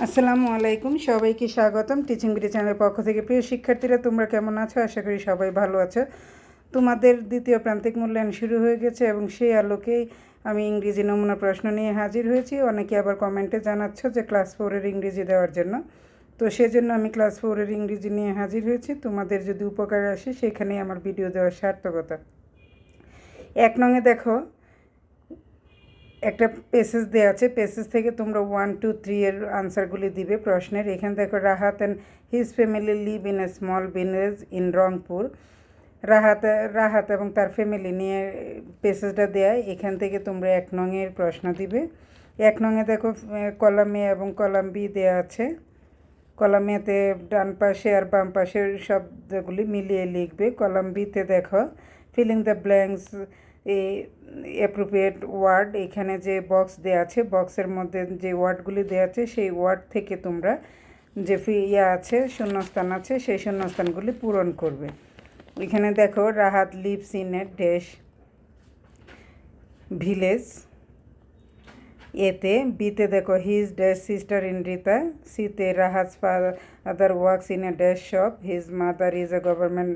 আসসালামু আলাইকুম, সবাইকে স্বাগতম টিচিং বিডি চ্যানেলের পক্ষ থেকে। প্রিয় শিক্ষার্থীরা, তোমরা কেমন আছো? আশা করি সবাই ভালো আছো। তোমাদের দ্বিতীয় প্রান্তিক মূল্যায়ন শুরু হয়ে গেছে এবং সেই আলোকেই আমি ইংরেজি নমুনা প্রশ্ন নিয়ে হাজির হয়েছি। অনেকে আবার কমেন্টে জানাচ্ছ যে ক্লাস 4-এর ইংরেজি দেওয়ার জন্য, তো সেজন্য আমি ক্লাস 4-এর ইংরেজি নিয়ে হাজির হয়েছি। তোমাদের যদি উপকার আসে সেখানেই আমার ভিডিও দেওয়ার সার্থকতা। 1 নংয়ে দেখো, একটা পেসেজ দেওয়া আছে। পেসেজ থেকে তোমরা 1, 2, 3 এর আনসারগুলি দিবে প্রশ্নের। এখানে দেখো, Rahat and his family live in a small village in Rangpur. Rahat এবং তার ফ্যামিলি নিয়ে পেসেজটা দেয়। এখান থেকে তোমরা 1 নংয়ের প্রশ্ন দিবে। 1 নংয়ে দেখো, কলাম এ এবং কলাম বি দেওয়া আছে। কলাম এতে ডান পাশে আর বাম পাশের শব্দগুলি মিলিয়ে লিখবে। কলাম বিতে দেখো, filling the blanks appropriate word. এখানে যে বক্স দেওয়া আছে, বক্সের মধ্যে যে ওয়ার্ডগুলি দেওয়া আছে সেই ওয়ার্ড থেকে তোমরা যে আছে, শূন্যস্থান আছে, সেই শূন্যস্থানগুলি পূরণ করবে। এখানে দেখো, Rahat lives in a dash village. এতে বিতে দেখো, his dash sister in Rita. সিতে Rahat's father works in a dash shop. His mother is a government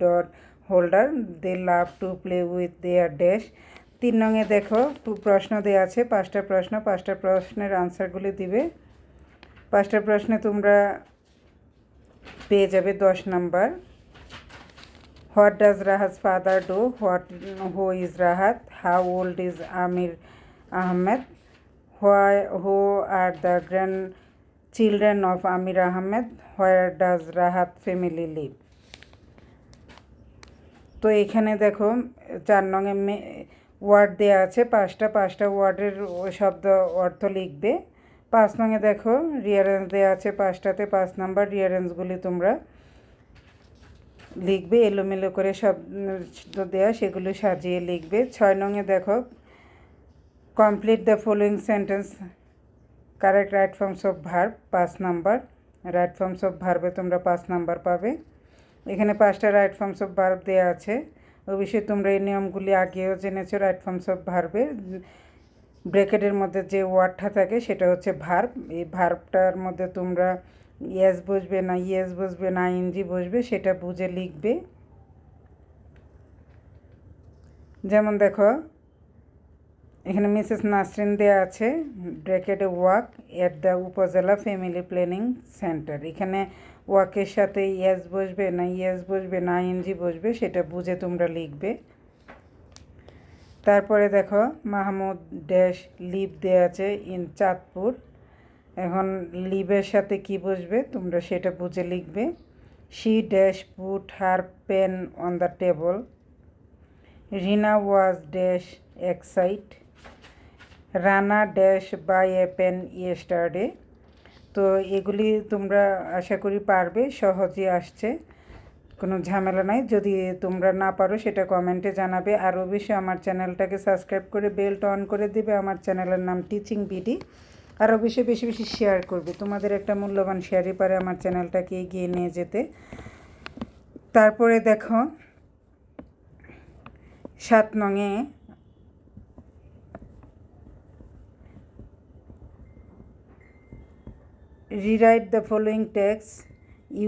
ডট holder. They love to play with their dash. 3 নংয়ে দেখো, প্রশ্ন দেওয়া আছে, 5টা প্রশ্ন। 5টা প্রশ্নের আনসারগুলি দিবে। 5টা প্রশ্নে তোমরা পেয়ে যাবে 10 number. What does Rahat's father do? Who is Rahat? How old is Amir Ahmed? Who are the grandchildren of Amir Ahmed? Where does Rahat family live? তো এখানে দেখো, 4 নংয়ে ওয়ার্ড দেওয়া আছে 5টা ওয়ার্ডের শব্দ অর্থ লিখবে। 5 নংয়ে দেখো, রিয়ারেন্স দেওয়া আছে 5টাতে। 5 নাম্বার রিয়ারেন্সগুলি তোমরা লিখবে। এলোমেলো করে শব্দ দেওয়া, সেগুলো সাজিয়ে লিখবে। 6 নংয়ে দেখো, complete the following sentence, correct right forms of verb. 5 number. Right forms of ভার্বে তোমরা 5 নাম্বার পাবে। এখানে 5টা রাইট ফর্মস অফ ভার্ব দেওয়া আছে। অবশ্যই তোমরা এই নিয়মগুলি আগেও জেনেছো। রাইট ফর্মস অফ ভার্বে ব্র্যাকেটের মধ্যে যে ওয়ার্ডটা থাকে সেটা হচ্ছে ভার্ব। এই ভার্বটার মধ্যে তোমরা ইয়েস বসবে না ইয়েস বসবে না আইএনজি বসবে, সেটা বুঝে লিখবে। যেমন দেখো, এখানে মিসেস নাসরিন দেওয়া আছে, ব্র্যাকেটে ওয়ার্ক এট দ্য উপজেলা ফ্যামিলি প্ল্যানিং সেন্টার। এখানে ওয়ার্কের সাথে ইয়েস বসবে না ইয়েস বসবে না আইএনজি বসবে, সেটা বুঝে তোমরা লিখবে। তারপরে দেখো, মাহমুদ ড্যাশ লিভ দেওয়া আছে ইন চাঁদপুর। এখন লিভের সাথে কি বসবে তোমরা সেটা বুঝে লিখবে। She dash put her pen on the table. Rina was dash excite. Rana dash buy a pen yesterday. তো এগুলি তোমরা আশা করি পারবে, সহজে আসছে, কোনো ঝামেলা নাই। যদি তোমরা না পারো সেটা কমেন্টে জানাবে। আর অবশ্যই আমার চ্যানেলটাকে সাবস্ক্রাইব করে বেলটা অন করে দেবে। আমার চ্যানেলের নাম টিচিং বিডি। আর অবশ্যই বেশি বেশি শেয়ার করবে। তোমাদের একটা মূল্যবান শেয়ারই পারে আমার চ্যানেলটাকে এগিয়ে নিয়ে যেতে। তারপরে দেখো, 7 নংয়ে rewrite the following text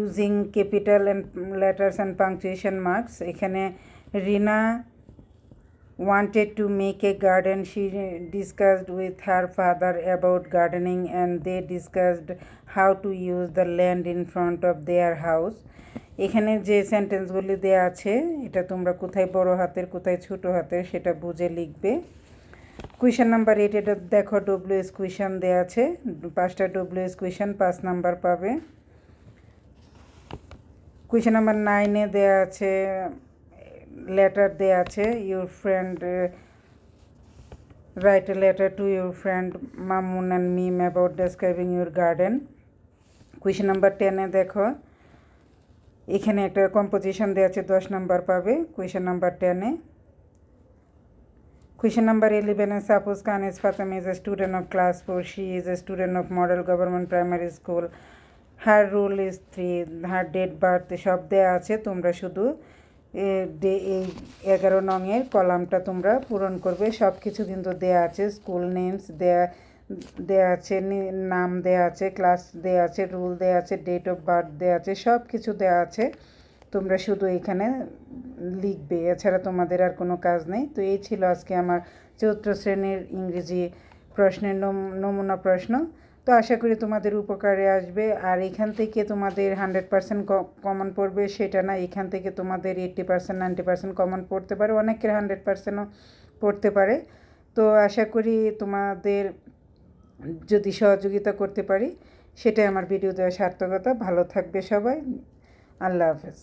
using capital and letters and punctuation marks. এখানে রিনা wanted to make a garden. She discussed with her father about gardening and they discussed how to use the land in front of their house. এখানে যে সেন্টেন্সগুলি দেওয়া আছে, এটা তোমরা কোথায় বড় হাতের কোথায় ছোট হাতের সেটা বুঝে লিখবে। কুয়েশন নাম্বার 8, এটা দেখো, ডব্লিউএস কুয়েশন দেওয়া আছে। 5টা ডব্লিউএস কুয়েশন, 5 নাম্বার পাবে। কুয়েশন নাম্বার 9-এ দেওয়া আছে, লেটার দেওয়া আছে, your friend write a letter to your friend Mamun and Mim about describing your garden. Question number 10-এ দেখো, এখানে একটা কম্পোজিশন দেওয়া আছে, 10 নাম্বার পাবে কুয়েশন নাম্বার 10-এ। Question number 11, suppose Kanis Fatima is a student of class 4. She is a student of Model Government Primary School. Her rule is 3. Her date birth সব দেওয়া আছে। তোমরা শুধু এই 11 নংয়ের কলামটা তোমরা পূরণ করবে। সব কিছু কিন্তু দেওয়া আছে, স্কুল নেমস দেওয়া দেয়া আছে, নাম দেয়া আছে, ক্লাস দেয়া আছে, রুল দেয়া আছে, ডেট অফ বার্থ দেয়া আছে, সব কিছু দেয়া আছে। তোমরা শুধু এখানে লিখবে, এছাড়া তোমাদের আর কোনো কাজ নেই। তো এই ছিল আজকে আমার 4th শ্রেণীর ইংরেজি প্রশ্নের নমুনা প্রশ্ন। তো আশা করি তোমাদের উপকারে আসবে। আর এখান থেকে তোমাদের 100% কমন পড়বে সেটা না, এখান থেকে তোমাদের 80% 90% কমন পড়তে পারে, অনেকের 100%ও পড়তে পারে। তো আশা করি তোমাদের যদি সহযোগিতা করতে পারি সেটাই আমার ভিডিও দেওয়ার সার্থকতা। ভালো থাকবে সবাই। আল্লাহ হাফেজ।